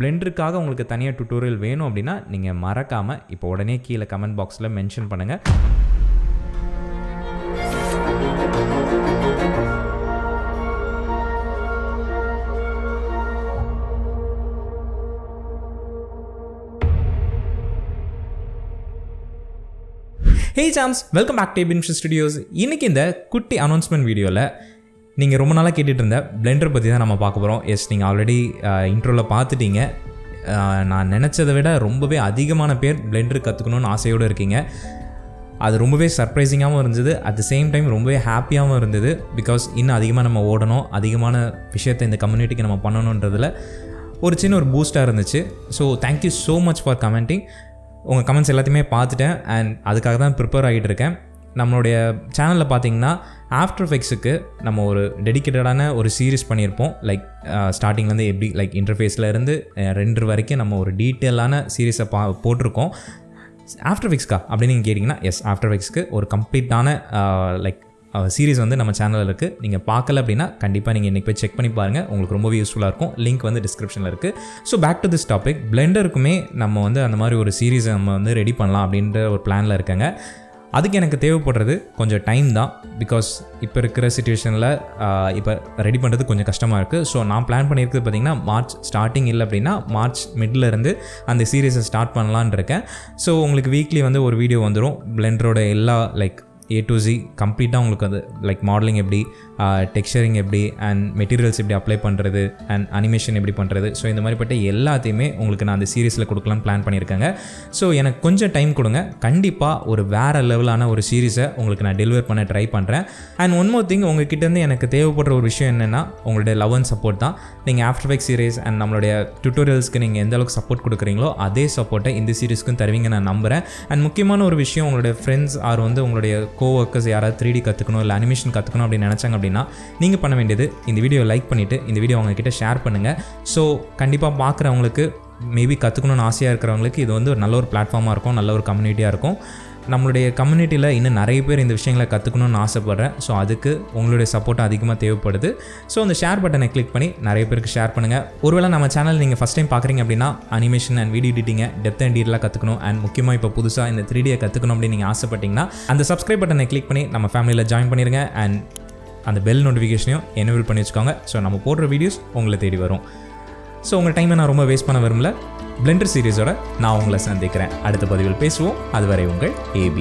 பிளெண்டருக்காக உங்களுக்கு தனியாக டுட்டோரியல் வேணும் அப்படின்னா நீங்கள் மறக்காமல் இப்போ உடனே கீழே கமெண்ட் பாக்ஸில் மென்ஷன் பண்ணுங்கள். Hey champs, welcome back to Pinshon studios. இன்றைக்கி இந்த குட்டி அனௌன்ஸ்மெண்ட் வீடியோவில் நீங்கள் ரொம்ப நாளாக கேட்டுட்டு இருந்த பிளெண்டர் பற்றி தான் நம்ம பார்க்க போகிறோம். எஸ், நீங்கள் ஆல்ரெடி இன்ட்ரோவில் பார்த்துட்டீங்க. நான் நினச்சதை விட ரொம்பவே அதிகமான பேர் பிளெண்டர் கற்றுக்கணுன்னு ஆசையோடு இருக்கீங்க. அது ரொம்பவே சர்ப்ரைசிங்காகவும் இருந்தது, அட் த சேம் டைம் ரொம்பவே ஹாப்பியாகவும் இருந்தது. பிகாஸ் இன்னும் அதிகமாக நம்ம ஓடணும், அதிகமான விஷயத்தை இந்த கம்யூனிட்டிக்கு நம்ம பண்ணணுன்றதில் ஒரு சின்ன ஒரு பூஸ்டாக இருந்துச்சு. So thank you so much for commenting. உங்கள் கமெண்ட்ஸ் எல்லாத்தையுமே பார்த்துட்டேன் அண்ட் அதுக்காக தான் ப்ரிப்பேர் ஆகிட்டு இருக்கேன். நம்மளுடைய சேனலில் பார்த்தீங்கன்னா ஆஃப்டர் எஃபெக்ட்ஸுக்கு நம்ம ஒரு டெடிக்கேட்டடான ஒரு சீரிஸ் பண்ணியிருப்போம். லைக் ஸ்டார்டிங்லேருந்து எப்படி லைக் இன்டர்ஃபேஸில் இருந்து ரெண்டர் வரைக்கும் நம்ம ஒரு டீட்டெயிலான சீரீஸை போட்டிருக்கோம். ஆஃப்டர் எஃபெக்ட்ஸ்க்கா அப்படின்னு நீங்கள் கேட்டிங்கன்னா, எஸ், ஆஃப்டர் எஃபெக்ட்ஸ்க்கு ஒரு கம்ப்ளீட்டான லைக் சீரிஸ் வந்து நம்ம சேனலில் இருக்குது. நீங்கள் பார்க்கல அப்படின்னா கண்டிப்பாக நீங்கள் இன்றைக்கி போய் செக் பண்ணி பாருங்கள், உங்களுக்கு ரொம்பவே யூஸ்ஃபுல்லாக இருக்கும். லிங்க் வந்து டிஸ்கிரிப்ஷனில் இருக்குது. So back to this topic, பிளெண்டருக்குமே நம்ம வந்து அந்த மாதிரி ஒரு சீரீஸை நம்ம வந்து ரெடி பண்ணலாம் அப்படின்ற ஒரு பிளானில் இருக்கேங்க. அதுக்கு எனக்கு தேவைப்படுறது கொஞ்சம் டைம் தான். பிகாஸ் இப்போ இருக்கிற சிச்சுவேஷனில் இப்போ ரெடி பண்ணுறது கொஞ்சம் கஷ்டமாக இருக்குது. ஸோ நான் பிளான் பண்ணியிருக்கிறது பார்த்திங்கன்னா மார்ச் ஸ்டார்டிங் இல்லை அப்படின்னா மார்ச் மிடில் இருந்து அந்த சீரீஸை ஸ்டார்ட் பண்ணலான்னு இருக்கேன். ஸோ உங்களுக்கு வீக்லி வந்து ஒரு வீடியோ வந்துடும். பிளெண்டரோட எல்லா லைக் A to Z கம்ப்ளீட்டாக உங்களுக்கு அது லைக் மாடலிங் எப்படி, டெக்ஸ்சரிங் எப்படி, அண்ட் மெட்டீரியல்ஸ் எப்படி அப்ளை பண்ணுறது, அண்ட் அனிமேஷன் எப்படி பண்ணுறது, ஸோ இந்த மாதிரிப்பட்ட எல்லாத்தையுமே உங்களுக்கு நான் அந்த சீரீஸில் கொடுக்கலான்னு பிளான் பண்ணியிருக்கேங்க. ஸோ எனக்கு கொஞ்சம் டைம் கொடுங்க, கண்டிப்பாக ஒரு வேறு லெவலான ஒரு சீரீஸை உங்களுக்கு நான் டெலிவர் பண்ண ட்ரை பண்ணுறேன். அண்ட் ஒன் மோர் திங், உங்கள்கிட்டேருந்து எனக்கு தேவைப்படுற ஒரு விஷயம் என்னென்னா உங்களுடைய லவ் அண்ட் சப்போர்ட் தான். நீங்கள் ஆஃப்டர் எஃபெக்ட்ஸ் சீரீஸ் அண்ட் நம்மளுடைய டுட்டோரியல்ஸ்க்கு நீங்கள் எந்த அளவுக்கு சப்போர்ட் கொடுக்குறீங்களோ அதே சப்போர்ட்டை இந்த சீரீஸ்க்கும் தருவீங்க நான் நம்புகிறேன். அண்ட் முக்கியமான ஒரு விஷயம், உங்களுடைய ஃப்ரெண்ட்ஸ் ஆர் வந்து உங்களுடைய கோவர்க்கர்ஸ் யாராவது 3D கற்றுக்கணும் இல்லை அனிமேஷன் கற்றுக்கணும் அப்படின்னு நினச்சாங்க அப்படின்னா நீங்கள் பண்ண வேண்டியது இந்த வீடியோ லைக் பண்ணிவிட்டு இந்த வீடியோ அவங்கக்கிட்ட ஷேர் பண்ணுங்கள். ஸோ கண்டிப்பாக பார்க்குறவங்களுக்கு, மேபி கற்றுக்கணும்னு ஆசையாக இருக்கிறவங்களுக்கு இது வந்து ஒரு நல்ல ஒரு பிளாட்ஃபார்மாக இருக்கும், நல்ல ஒரு கம்யூனிட்டியாக இருக்கும். நம்மளுடைய கம்யூனிட்டியில் இன்னும் நிறைய பேர் இந்த விஷயங்களை கற்றுக்கணும்னு ஆசைப்பட்றேன். ஸோ அதுக்கு உங்களுடைய சப்போர்ட் அதிகமாக தேவைப்படுது. ஸோ அந்த ஷேர் பட்டனை கிளிக் பண்ணி நிறைய பேருக்கு ஷேர் பண்ணுங்கள். ஒருவேளை நம்ம சேனல் நீங்கள் ஃபஸ்ட் டைம் பார்க்குறீங்க அப்படின்னா அனிமேஷன் அண்ட் வீடியோ எடிட்டிங்கை டெப்த் அண்ட் டீட்டெயிலாக கற்றுக்கணும் அண்ட் முக்கியமாக இப்போ புதுசாக இந்த 3D கற்றுக்கணும் அப்படின்னு நீங்கள் ஆசைப்பட்டீங்கன்னா அந்த சப்ஸ்கிரைப் பட்டனை கிளிக் பண்ணி நம்ம ஃபேமிலியில் ஜாயின் பண்ணிடுங்க. அண்ட் அந்த பெல் நோட்டிஃபிகேஷனையும் எனேபிள் பண்ணி வச்சுக்கோங்க. ஸோ நம்ம போடுற வீடியோஸ் உங்களை தேடி வரும். ஸோ உங்கள் டைமை நான் ரொம்ப வேஸ்ட் பண்ண விரும்பல. பிளெண்டர் சீரீஸோட நான் உங்களை சந்திக்கிறேன். அடுத்த பதிவில் பேசுவோம். அதுவரை உங்கள் AB.